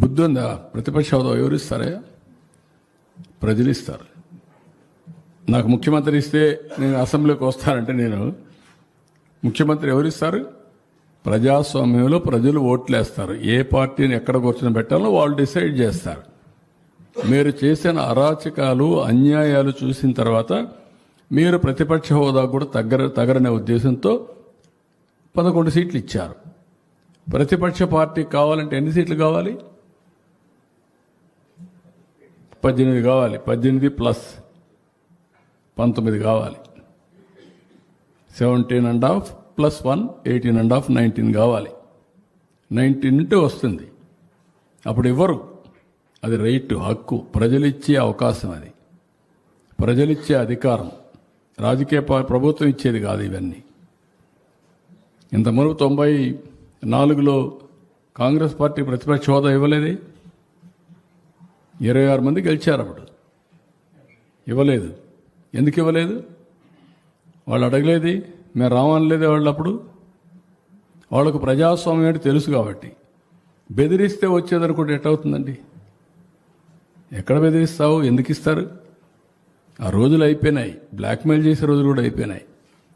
బుద్ధి ఉందా? ప్రతిపక్ష హోదా ఎవరు ఇస్తారా? ప్రజలు ఇస్తారు. నాకు ముఖ్యమంత్రి ఇస్తే నేను అసెంబ్లీకి వస్తానంటే నేను ముఖ్యమంత్రి ఎవరిస్తారు? ప్రజాస్వామ్యంలో ప్రజలు ఓట్లేస్తారు. ఏ పార్టీని ఎక్కడ కూర్చొని పెట్టాలో వాళ్ళు డిసైడ్ చేస్తారు. మీరు చేసిన అరాచకాలు అన్యాయాలు చూసిన తర్వాత మీరు ప్రతిపక్ష హోదా కూడా తగరనే ఉద్దేశంతో 11 సీట్లు ఇచ్చారు. ప్రతిపక్ష పార్టీ కావాలంటే ఎన్ని సీట్లు కావాలి? 18 కావాలి. 18 ప్లస్ 19 కావాలి. 17.5 ప్లస్ 1 18.5 19 కావాలి. 19 ఉంటే వస్తుంది. అప్పుడు ఇవ్వరు. అది రైట్, హక్కు, ప్రజలిచ్చే అవకాశం. అది ప్రజలిచ్చే అధికారం. రాజకీయ ప్రభుత్వం ఇచ్చేది కాదు. ఇవన్నీ ఇంతకుముందు 94లో కాంగ్రెస్ పార్టీ ప్రతిపక్ష హోదా ఇవ్వలేదే. 26 మంది గెలిచారు. అప్పుడు ఇవ్వలేదు. ఎందుకు ఇవ్వలేదు? వాళ్ళు అడగలేది, మేము రావనలేదే. వాళ్ళు అప్పుడు వాళ్ళకు ప్రజాస్వామ్యం ఏంటి తెలుసు కాబట్టి. బెదిరిస్తే వచ్చేదనుకుంటే ఎట్టవుతుందండి? ఎక్కడ బెదిరిస్తావు? ఎందుకు ఇస్తారు? ఆ రోజులు అయిపోయినాయి. బ్లాక్మెయిల్ చేసే రోజులు కూడా అయిపోయినాయి.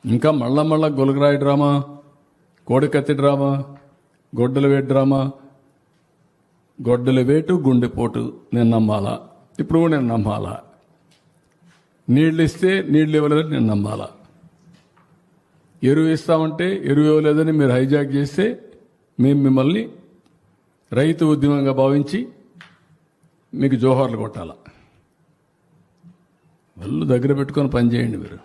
ఇంకా మళ్ళా గొలగరాయి డ్రామా, కోడికత్తి డ్రామా, గొడ్డల వేటు డ్రామా. గొడ్డల వేటు, గుండెపోటు నేను నమ్మాలా? ఇప్పుడు కూడా నేను నమ్మాలా? నీళ్ళు ఇస్తే నీళ్ళు ఇవ్వలేదని నేను నమ్మాలా? ఎరువు ఇస్తామంటే ఎరువు ఇవ్వలేదని మీరు హైజాక్ చేస్తే మేము మిమ్మల్ని రైతు ఉద్యమంగా భావించి మీకు జోహార్లు కొట్టాలా? వాళ్ళు దగ్గర పెట్టుకొని పనిచేయండి మీరు.